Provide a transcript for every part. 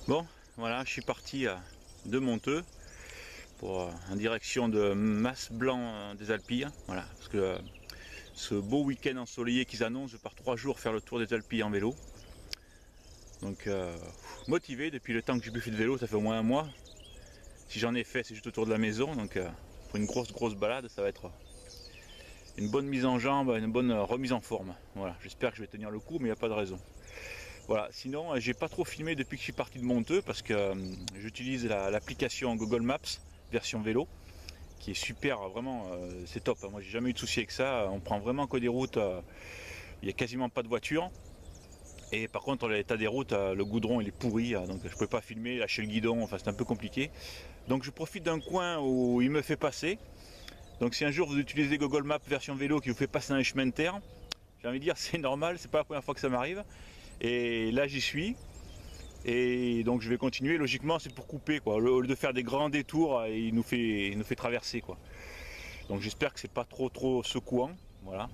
Bon, voilà, je suis parti de Monteux pour en direction de Mas-Blanc des Alpilles. Voilà, parce que ce beau week-end ensoleillé qu'ils annoncent, je pars 3 jours faire le tour des Alpilles en vélo. Donc motivé depuis le temps que j'ai plus fait de vélo, ça fait au moins un mois. Si j'en ai fait, c'est juste autour de la maison, donc pour une grosse balade, ça va être une bonne mise en jambe, une bonne remise en forme. Voilà, j'espère que je vais tenir le coup, mais il n'y a pas de raison. Voilà, sinon j'ai pas trop filmé depuis que je suis parti de Monteux parce que j'utilise l'application Google Maps version vélo qui est super, vraiment c'est top. Moi j'ai jamais eu de souci avec ça, on prend vraiment que des routes, il n'y a quasiment pas de voitures. Et par contre l'état des routes, le goudron il est pourri, donc je peux pas filmer, lâcher le guidon, enfin c'est un peu compliqué. Donc je profite d'un coin où il me fait passer. Donc si un jour vous utilisez Google Maps version vélo qui vous fait passer un chemin de terre, j'ai envie de dire c'est normal, c'est pas la première fois que ça m'arrive. Et là j'y suis. Et donc je vais continuer, logiquement c'est pour couper quoi. Au lieu de faire des grands détours, il nous fait traverser quoi. Donc j'espère que c'est pas trop secouant. Voilà.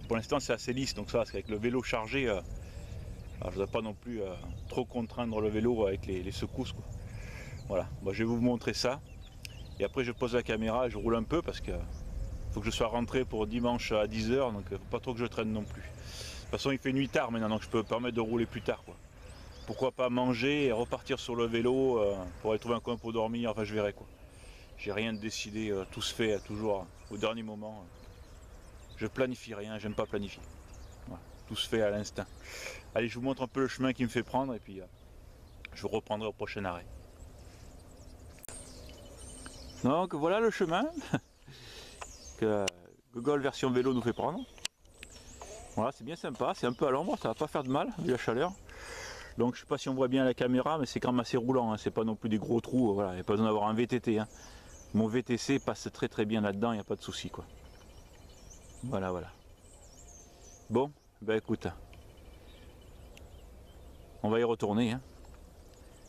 Pour l'instant c'est assez lisse, donc ça, parce qu'avec le vélo chargé, alors je ne voudrais pas non plus trop contraindre le vélo avec les secousses quoi. Voilà, bon, je vais vous montrer ça. Et après je pose la caméra et je roule un peu parce que faut que je sois rentré pour dimanche à 10 h, donc faut pas trop que je traîne non plus. De toute façon il fait nuit tard maintenant, donc je peux me permettre de rouler plus tard quoi. Pourquoi pas manger et repartir sur le vélo pour aller trouver un coin pour dormir, enfin je verrai quoi. J'ai rien de décidé, tout se fait toujours au dernier moment. Je planifie rien, j'aime pas planifier. Voilà, tout se fait à l'instinct. Allez, je vous montre un peu le chemin qui me fait prendre et puis je vous reprendrai au prochain arrêt. Donc voilà le chemin que Google version vélo nous fait prendre. Voilà, c'est bien sympa, c'est un peu à l'ombre, ça va pas faire de mal vu la chaleur. Donc je sais pas si on voit bien la caméra, mais c'est quand même assez roulant, hein. C'est pas non plus des gros trous, voilà, il n'y a pas besoin d'avoir un VTT. Hein. Mon VTC passe très bien là-dedans, il n'y a pas de souci quoi. Voilà. Bon, ben écoute, on va y retourner. Hein.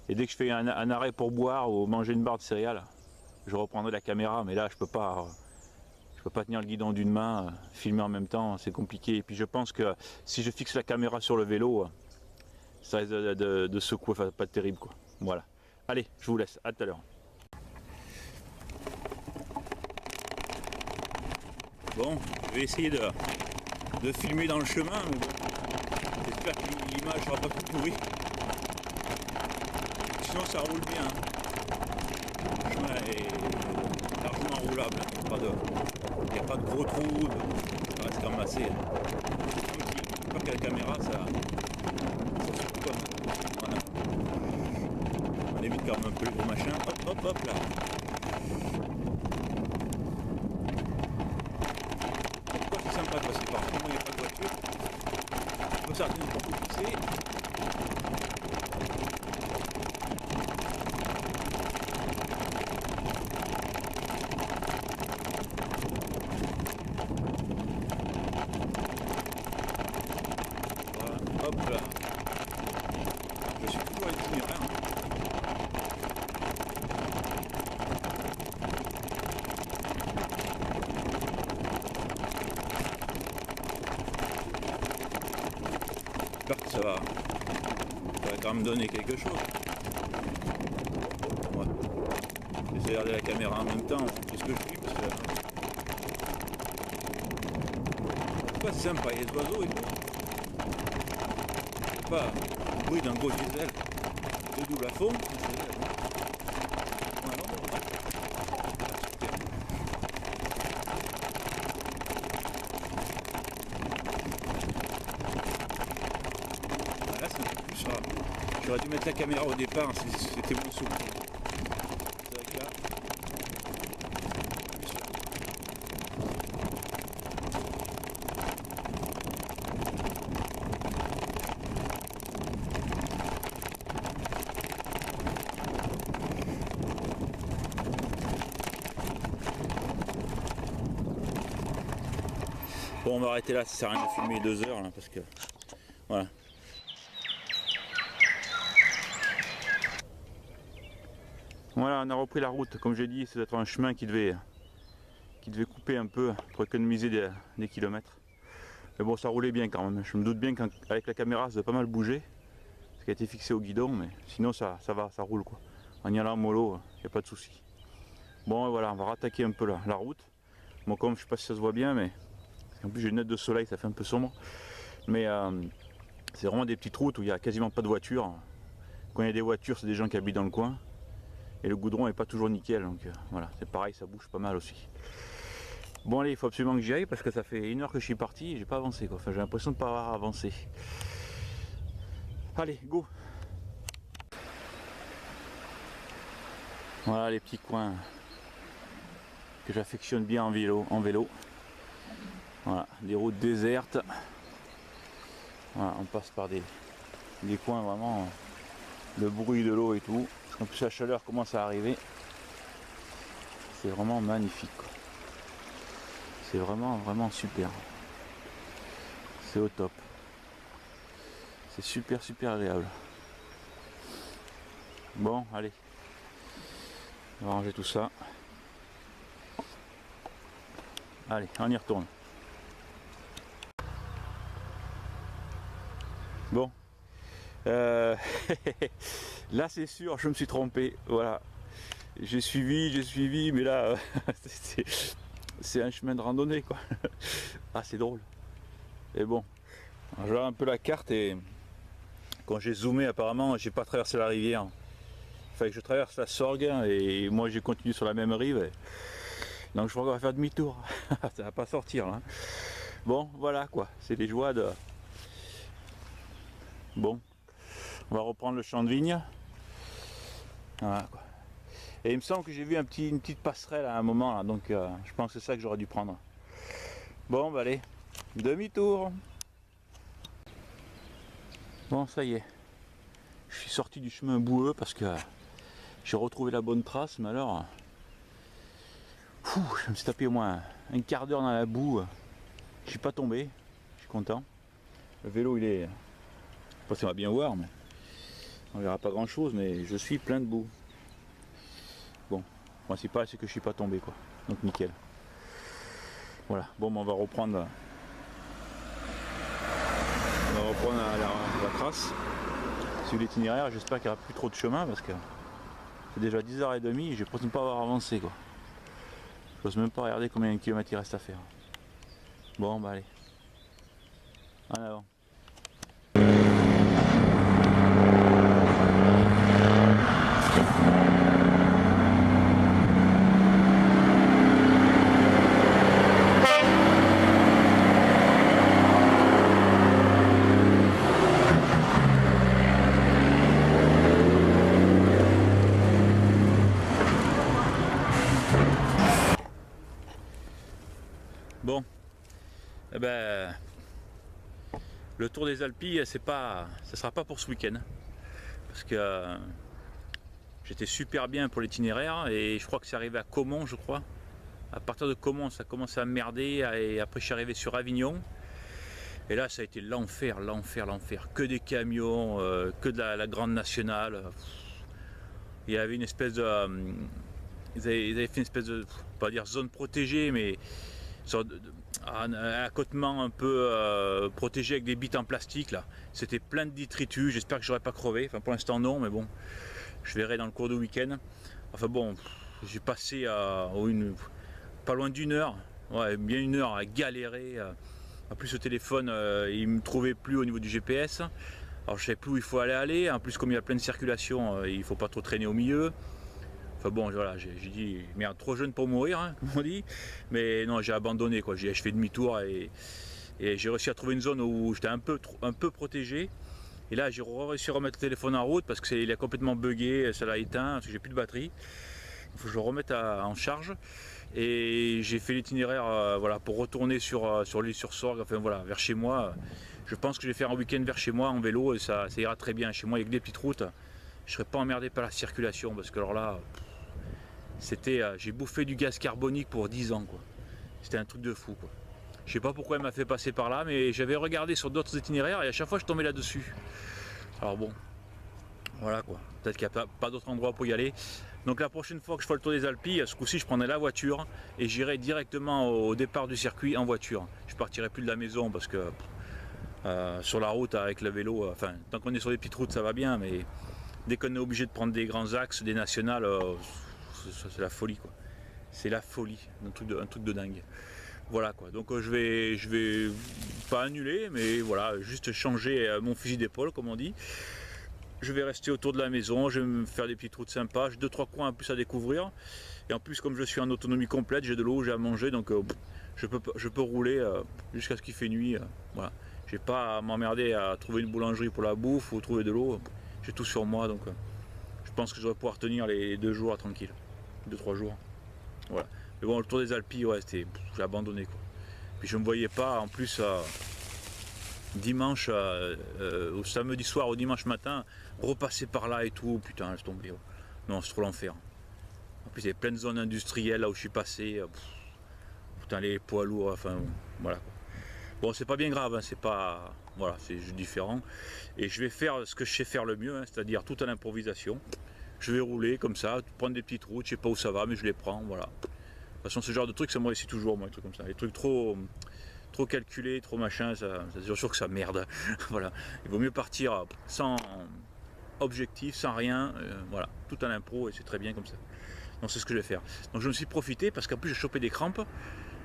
Et dès que je fais un arrêt pour boire ou manger une barre de céréales, je reprendrai la caméra, mais là je peux pas tenir le guidon d'une main, filmer en même temps, c'est compliqué. Et puis je pense que si je fixe la caméra sur le vélo, ça risque de secouer, enfin pas terrible quoi. Voilà. Allez, je vous laisse, à tout à l'heure. Bon, je vais essayer de filmer dans le chemin, mais bon, j'espère que l'image sera pas tout pourrie. Sinon ça roule bien. Le chemin est largement roulable, il n'y a pas de gros trous, ça reste quand même assez. J'espère qu'à la caméra ça se coupe. Voilà. On évite quand même un peu les gros machins. Hop là. C'est sympa de passer par là, il n'y a pas de voiture. Comme ça, on peut pousser. Voilà, hop là. Je suis toujours à l'itinéraire. J'espère que ça va quand même donner quelque chose. Ouais. J'essaie de regarder la caméra en même temps, c'est ce que je fais parce que c'est sympa, il y a des oiseaux et tout. C'est pas le bruit d'un gros diesel de double à fond. Là c'est un peu plus ça. J'aurais dû mettre la caméra au départ, c'était moins souple. C'est vrai que là, bon, on va arrêter là, ça sert à rien de filmer 2 heures là, parce que voilà. Voilà, on a repris la route, comme j'ai dit, c'est d'être un chemin qui devait couper un peu pour économiser des kilomètres. Mais bon, ça roulait bien quand même, je me doute bien qu'avec la caméra ça doit pas mal bouger. qui a été fixé au guidon, mais sinon ça va, ça roule quoi. En y allant mollo, il n'y a pas de souci. Bon voilà, on va rattaquer un peu la route. Bon, comme je sais pas si ça se voit bien, mais en plus j'ai une lunette de soleil, ça fait un peu sombre. Mais c'est vraiment des petites routes où il n'y a quasiment pas de voitures. Quand il y a des voitures, c'est des gens qui habitent dans le coin. Et le goudron n'est pas toujours nickel, donc voilà, c'est pareil, ça bouge pas mal aussi. Bon allez, il faut absolument que j'y aille parce que ça fait 1 heure que je suis parti et j'ai pas avancé quoi. Enfin, j'ai l'impression de pas avoir avancé. Allez, go! Voilà les petits coins que j'affectionne bien en vélo. Voilà, des routes désertes. Voilà, on passe par des coins vraiment, le bruit de l'eau et tout. En plus la chaleur commence à arriver. C'est vraiment magnifique. C'est vraiment super. C'est au top. C'est super agréable. Bon, allez. On va ranger tout ça. Allez, on y retourne. Bon. Là c'est sûr, je me suis trompé. Voilà. J'ai suivi, mais là c'est un chemin de randonnée quoi. Ah c'est drôle. Et bon. Je regarde un peu la carte et quand j'ai zoomé apparemment j'ai pas traversé la rivière. Il fallait que je traverse la Sorgue et moi j'ai continué sur la même rive. Donc je crois qu'on va faire demi-tour. Ça va pas sortir là. Bon voilà quoi, c'est les joies de... Bon, on va reprendre le champ de vigne. Voilà quoi. Et il me semble que j'ai vu une petite passerelle à un moment là, donc je pense que c'est ça que j'aurais dû prendre. Bon bah allez, demi-tour. Bon ça y est, je suis sorti du chemin boueux parce que j'ai retrouvé la bonne trace, mais alors je me suis tapé au moins un quart d'heure dans la boue. Je suis pas tombé, je suis content. Le vélo il est, je sais pas si on va bien voir, mais on verra pas grand chose, mais je suis plein de boue. Bon, le principal c'est que je suis pas tombé quoi, donc nickel. Voilà, bon on va reprendre la trace. Sur l'itinéraire, j'espère qu'il n'y aura plus trop de chemin parce que c'est déjà 10h30 et je ne pas avoir avancé quoi. Je n'ose même pas regarder combien de kilomètres il reste à faire. Bon bah allez. En avant. Bon, eh ben, le tour des Alpilles, ça sera pas pour ce week-end, parce que j'étais super bien pour l'itinéraire et je crois que c'est arrivé à Caumont, je crois. À partir de Caumont, ça commençait à merder et après je suis arrivé sur Avignon. Et là, ça a été l'enfer. Que des camions, que de la grande nationale. Il y avait une espèce de, ils avaient fait une espèce de, pas dire zone protégée, mais un accotement un peu protégé avec des bites en plastique là. C'était plein de détritus, j'espère que j'aurais pas crevé, enfin pour l'instant non, mais bon, je verrai dans le cours du week-end. Enfin bon, j'ai passé pas loin d'1 heure, ouais, bien 1 heure à galérer. En plus le téléphone, il me trouvait plus au niveau du GPS. Alors je savais plus où il faut aller. En plus comme il y a plein de circulation, il faut pas trop traîner au milieu. Enfin bon, voilà, j'ai dit, merde, trop jeune pour mourir, hein, comme on dit. Mais non, j'ai abandonné, quoi. Je fais demi-tour et j'ai réussi à trouver une zone où j'étais un peu protégé. Et là, j'ai réussi à remettre le téléphone en route parce qu'il a complètement bugué, ça l'a éteint, parce que j'ai plus de batterie. Il faut que je le remette en charge. Et j'ai fait l'itinéraire voilà, pour retourner sur l'île sur Sorgue, enfin voilà, vers chez moi. Je pense que je vais faire un week-end vers chez moi en vélo et ça ira très bien. Chez moi, il y a que des petites routes. Je ne serai pas emmerdé par la circulation parce que alors là, j'ai bouffé du gaz carbonique pour 10 ans quoi. C'était un truc de fou quoi. Je sais pas pourquoi elle m'a fait passer par là, mais j'avais regardé sur d'autres itinéraires et à chaque fois je tombais là-dessus. Alors bon, voilà quoi. Peut-être qu'il n'y a pas d'autre endroit pour y aller. Donc la prochaine fois que je ferai le tour des Alpilles, ce coup-ci je prendrai la voiture et j'irai directement au départ du circuit en voiture. Je partirai plus de la maison parce que sur la route avec le vélo. Enfin, tant qu'on est sur les petites routes, ça va bien, mais dès qu'on est obligé de prendre des grands axes, des nationales, c'est la folie, quoi. C'est la folie, un truc de dingue. Voilà quoi, donc je vais pas annuler, mais voilà, juste changer mon fusil d'épaule, comme on dit. Je vais rester autour de la maison, je vais me faire des petites routes sympas, j'ai 2-3 coins en plus à découvrir. Et en plus, comme je suis en autonomie complète, j'ai de l'eau, j'ai à manger, donc je peux rouler jusqu'à ce qu'il fait nuit. Voilà. J'ai pas à m'emmerder à trouver une boulangerie pour la bouffe ou trouver de l'eau. J'ai tout sur moi, donc je pense que je vais pouvoir tenir les 2 jours tranquille, 2-3 jours. Voilà. Mais bon, le tour des Alpilles, ouais, j'ai abandonné quoi. Puis je me voyais pas en plus dimanche, au samedi soir, au dimanche matin, repasser par là et tout. Putain, laisse tomber. Ouais. Non, c'est trop l'enfer. En plus, il y a plein de zones industrielles là où je suis passé. Putain, les poids lourds, enfin, voilà. Bon, c'est pas bien grave, hein, c'est pas. Voilà, c'est juste différent. Et je vais faire ce que je sais faire le mieux, hein, c'est-à-dire tout à l'improvisation. Je vais rouler comme ça, prendre des petites routes, je sais pas où ça va, mais je les prends, voilà. De toute façon, ce genre de trucs, ça me réussit toujours, moi, les trucs comme ça. Les trucs trop calculés, trop machin, c'est sûr que ça merde. Voilà. Il vaut mieux partir sans objectif, sans rien, voilà, tout à l'impro, et c'est très bien comme ça. Donc c'est ce que je vais faire. Donc je me suis profité parce qu'en plus j'ai chopé des crampes.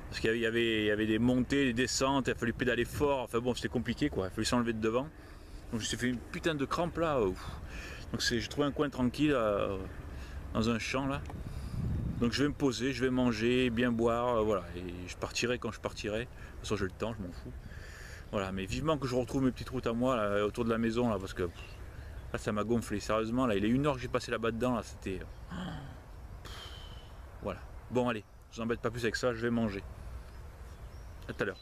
Parce qu'il y avait des montées, des descentes, il a fallu pédaler fort, enfin bon c'était compliqué quoi, il a fallu s'enlever de devant. Donc je me suis fait une putain de crampe là. Donc j'ai trouvé un coin tranquille dans un champ là. Donc je vais me poser, je vais manger, bien boire, voilà. Et je partirai quand je partirai. De toute façon j'ai le temps, je m'en fous. Voilà, mais vivement que je retrouve mes petites routes à moi là, autour de la maison là, parce que là ça m'a gonflé, sérieusement là, il est 1 heure que j'ai passé là-bas dedans là, c'était. Voilà. Bon allez, je vous embête pas plus avec ça, je vais manger. À tout à l'heure.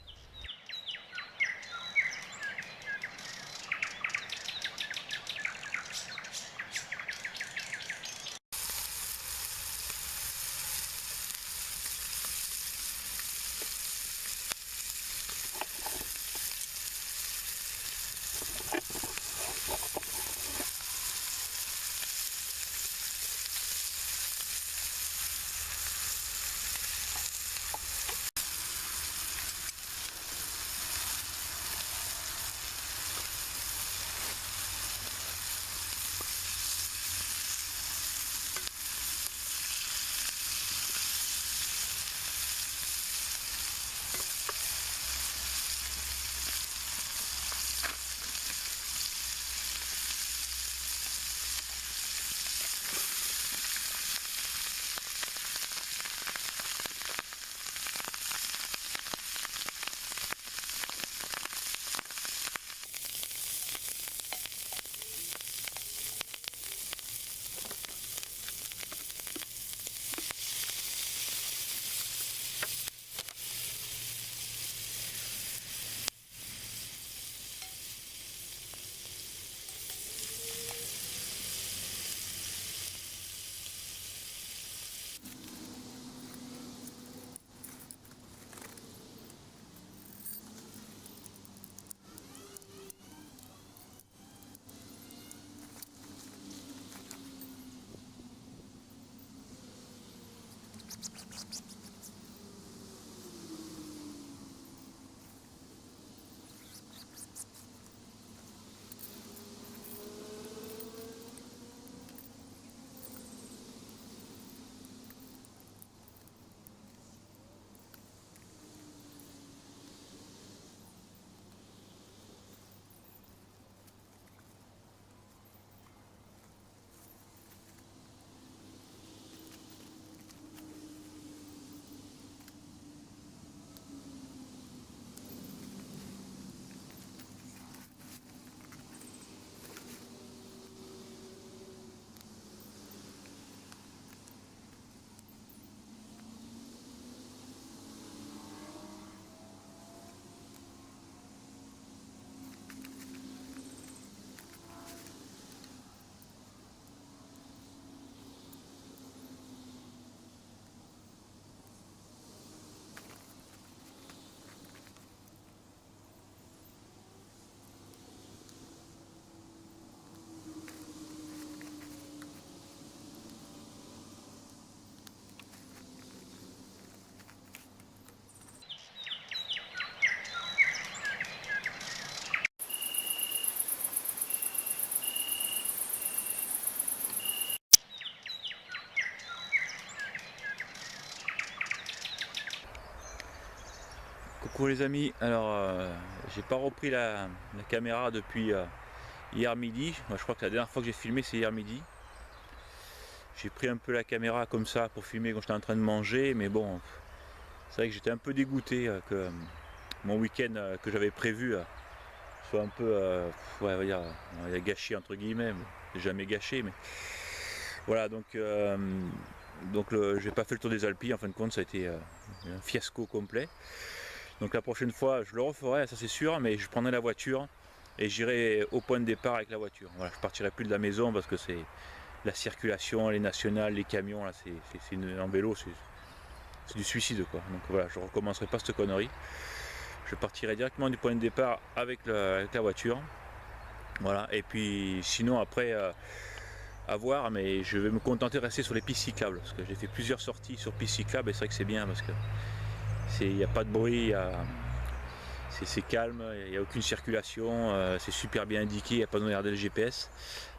Coucou les amis, alors j'ai pas repris la caméra depuis hier midi. Moi, je crois que la dernière fois que j'ai filmé c'est hier midi. J'ai pris un peu la caméra comme ça pour filmer quand j'étais en train de manger, mais bon, c'est vrai que j'étais un peu dégoûté que mon week-end que j'avais prévu soit un peu ouais, on va dire gâché entre guillemets, mais jamais gâché, mais voilà, donc j'ai pas fait le tour des Alpilles. En fin de compte ça a été un fiasco complet. Donc la prochaine fois je le referai, ça c'est sûr, mais je prendrai la voiture et j'irai au point de départ avec la voiture. Voilà, je partirai plus de la maison parce que c'est la circulation, les nationales, les camions, là en vélo c'est du suicide quoi. Donc voilà, je recommencerai pas cette connerie. Je partirai directement du point de départ avec la voiture. Voilà, et puis sinon après à voir, mais je vais me contenter de rester sur les pistes cyclables parce que j'ai fait plusieurs sorties sur pistes cyclables et c'est vrai que c'est bien parce que il n'y a pas de bruit, c'est calme, il n'y a aucune circulation, c'est super bien indiqué, il n'y a pas besoin de regarder le GPS.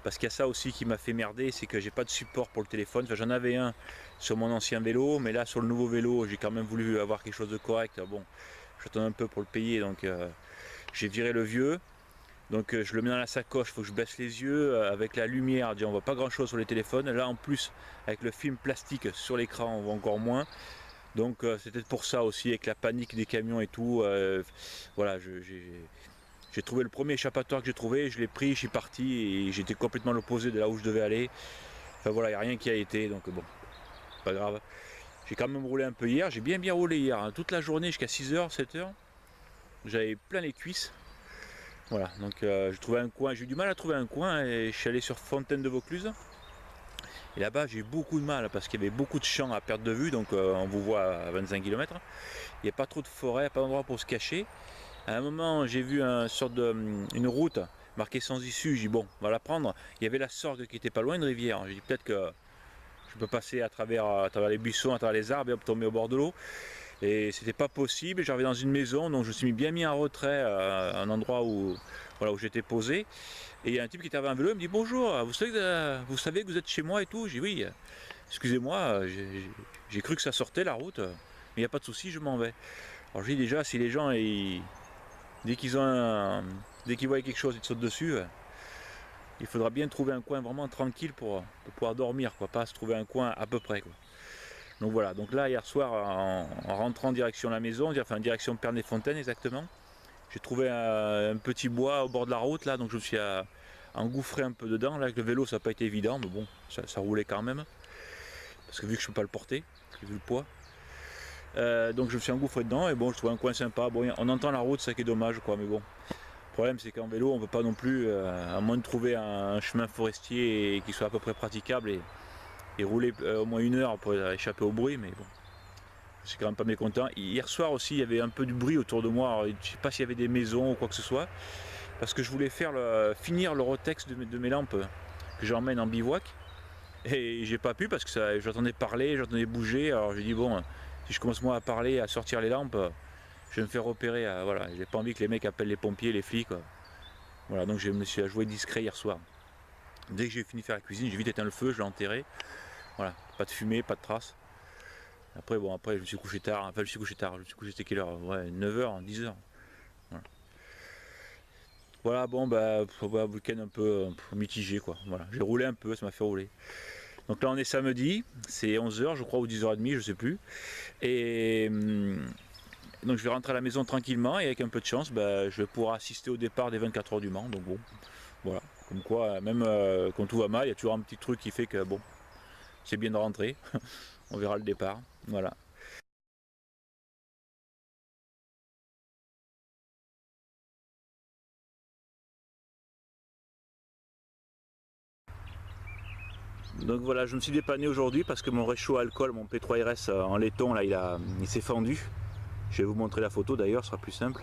Parce qu'il y a ça aussi qui m'a fait merder, c'est que j'ai pas de support pour le téléphone. Enfin, j'en avais un sur mon ancien vélo, mais là sur le nouveau vélo j'ai quand même voulu avoir quelque chose de correct. Bon, j'attends un peu pour le payer, donc j'ai viré le vieux. Donc je le mets dans la sacoche, il faut que je baisse les yeux, avec la lumière, on voit pas grand chose sur les téléphones. Là en plus, avec le film plastique sur l'écran, on voit encore moins. Donc c'était pour ça aussi, avec la panique des camions et tout. Voilà, j'ai trouvé le premier échappatoire que j'ai trouvé, je l'ai pris, je suis parti et j'étais complètement l'opposé de là où je devais aller. Enfin voilà, il n'y a rien qui a été, donc bon, pas grave. J'ai quand même roulé un peu hier, j'ai bien roulé hier, hein, toute la journée jusqu'à 6h, 7h. J'avais plein les cuisses. Voilà, donc j'ai trouvé un coin, j'ai eu du mal à trouver un coin et je suis allé sur Fontaine de Vaucluse. Et là-bas j'ai eu beaucoup de mal parce qu'il y avait beaucoup de champs à perte de vue, donc on vous voit à 25 km. Il n'y a pas trop de forêt, pas d'endroit pour se cacher. À un moment j'ai vu une route marquée sans issue, j'ai dit bon, on va la prendre. Il y avait la Sorgue qui était pas loin, une rivière. J'ai dit peut-être que je peux passer à travers les buissons, à travers les arbres et hop, tomber au bord de l'eau. Et c'était pas possible, j'arrivais dans une maison, donc je me suis bien mis en retrait à un endroit où, voilà, où j'étais posé. Et il y a un type qui était arrivé en vélo, il me dit bonjour, vous savez que vous êtes chez moi et tout. J'ai dit oui, excusez-moi, j'ai cru que ça sortait la route, mais il n'y a pas de souci, je m'en vais. Alors j'ai dit déjà, si les gens, dès qu'ils voient quelque chose, ils te sautent dessus, il faudra bien trouver un coin vraiment tranquille pour pouvoir dormir, quoi, pas se trouver un coin à peu près, quoi. Donc voilà, donc là hier soir en rentrant direction la maison, enfin direction Pernay-Fontaine exactement, j'ai trouvé un petit bois au bord de la route là, donc je me suis engouffré un peu dedans. Là avec le vélo ça n'a pas été évident, mais bon, ça roulait quand même, parce que vu que je ne peux pas le porter, vu le poids. Donc je me suis engouffré dedans et bon, je trouvais un coin sympa. Bon, on entend la route, ça qui est dommage quoi, mais bon. Le problème c'est qu'en vélo on ne peut pas non plus, à moins de trouver un chemin forestier qui soit à peu près praticable et rouler au moins 1 heure pour échapper au bruit, mais bon, je suis quand même pas mécontent. Hier soir aussi, il y avait un peu du bruit autour de moi. Alors, je ne sais pas s'il y avait des maisons ou quoi que ce soit, parce que je voulais finir le rotex de mes lampes que j'emmène en bivouac, et j'ai pas pu parce que j'entendais parler, j'entendais bouger. Alors j'ai dit bon, si je commence moi à parler, à sortir les lampes, je vais me faire repérer. Voilà, j'ai pas envie que les mecs appellent les pompiers, les flics. Voilà, donc je me suis joué discret hier soir. Dès que j'ai fini de faire la cuisine, j'ai vite éteint le feu, je l'ai enterré. Voilà, pas de fumée, pas de traces. Après, bon, après, je me suis couché tard. Enfin, je me suis couché, c'était quelle heure? Ouais, 9h, 10h. Voilà, bon, bah, week-end un peu mitigé, quoi. Voilà, j'ai roulé un peu, ça m'a fait rouler. Donc là, on est samedi, c'est 11h, je crois, ou 10h30, je sais plus. Et donc, je vais rentrer à la maison tranquillement et avec un peu de chance, bah, je vais pouvoir assister au départ des 24 heures du Mans. Donc, bon, voilà. Comme quoi, même quand tout va mal, il y a toujours un petit truc qui fait que, bon, c'est bien de rentrer. On verra le départ. Voilà. Donc voilà, je me suis dépanné aujourd'hui parce que mon réchaud à alcool, mon P3RS en laiton, là, il s'est fendu. Je vais vous montrer la photo d'ailleurs, ce sera plus simple.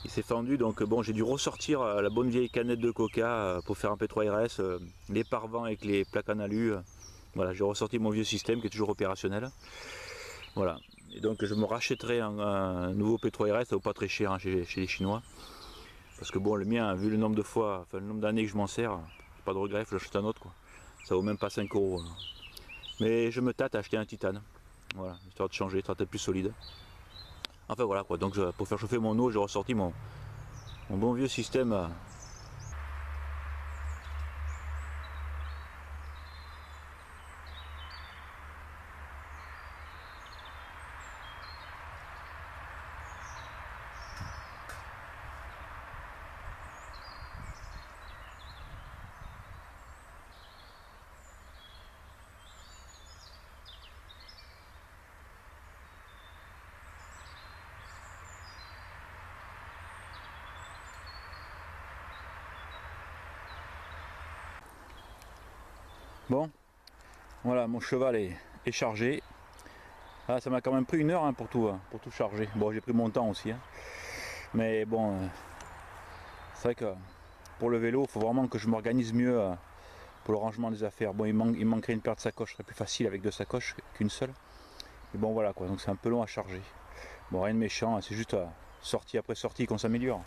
Il s'est fendu, donc bon, j'ai dû ressortir la bonne vieille canette de coca pour faire un P3RS, les pare-vents avec les plaques en alu. Voilà, j'ai ressorti mon vieux système qui est toujours opérationnel. Voilà, et donc je me rachèterai un nouveau P3RS, ça vaut pas très cher hein, chez les Chinois. Parce que bon, le mien, vu le nombre de fois, enfin le nombre d'années que je m'en sers, pas de regret, je l'achète un autre quoi. Ça vaut même pas 5 euros. Mais je me tâte à acheter un titane. Voilà, histoire de changer, de être plus solide. Enfin voilà quoi, donc pour faire chauffer mon eau, j'ai ressorti mon bon vieux système. Bon, voilà, mon cheval est chargé. Ah, ça m'a quand même pris 1 heure hein, pour tout charger. Bon, j'ai pris mon temps aussi. Hein. Mais bon, c'est vrai que pour le vélo, il faut vraiment que je m'organise mieux pour le rangement des affaires. Bon, il manquerait une paire de sacoches, ce serait plus facile avec 2 sacoches qu'une seule. Mais bon, voilà quoi, donc c'est un peu long à charger. Bon, rien de méchant, c'est juste sortie après sortie qu'on s'améliore.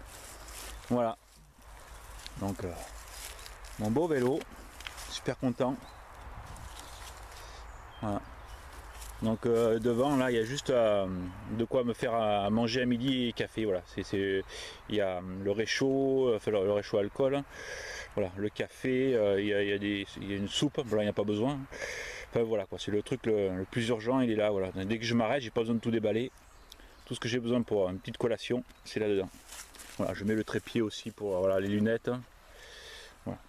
Voilà. Donc, mon beau vélo, super content. Voilà. Donc devant là il y a juste de quoi me faire à manger à midi et café. Voilà, il y a le réchaud, enfin le réchaud alcool, voilà, le café, il y a une soupe, voilà, il n'y a pas besoin. Enfin voilà quoi, c'est le truc le plus urgent, il est là, voilà. Dès que je m'arrête, j'ai pas besoin de tout déballer. Tout ce que j'ai besoin pour une petite collation, c'est là-dedans. Voilà, je mets le trépied aussi pour voilà, les lunettes. Voilà.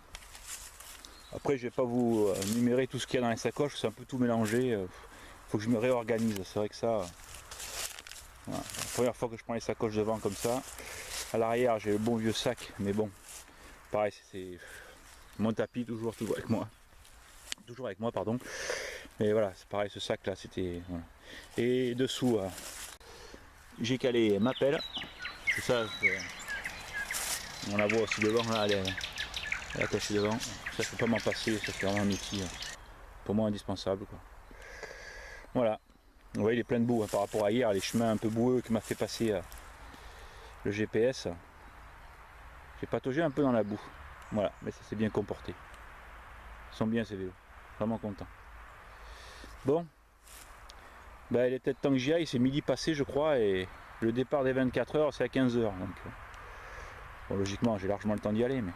Après je vais pas vous numérer tout ce qu'il y a dans les sacoches, c'est un peu tout mélangé. Faut que je me réorganise, c'est vrai que ça, voilà. La première fois que je prends les sacoches devant comme ça, à l'arrière j'ai le bon vieux sac, mais bon, pareil c'est mon tapis toujours avec moi pardon, mais voilà c'est pareil, ce sac là c'était, voilà. Et dessous j'ai calé ma pelle, c'est ça, on la voit aussi devant là, elle est attachée devant, ça je peux pas m'en passer, ça c'est vraiment un outil pour moi indispensable quoi. Voilà. Vous voyez, il est plein de boue hein, par rapport à hier, les chemins un peu boueux qui m'a fait passer le GPS. J'ai pataugé un peu dans la boue. Voilà, mais ça s'est bien comporté. Ils sont bien ces vélos. Vraiment content. Bon. Ben, il est peut-être temps que j'y aille, c'est midi passé je crois, et le départ des 24 heures c'est à 15 h. Donc, bon, logiquement j'ai largement le temps d'y aller, mais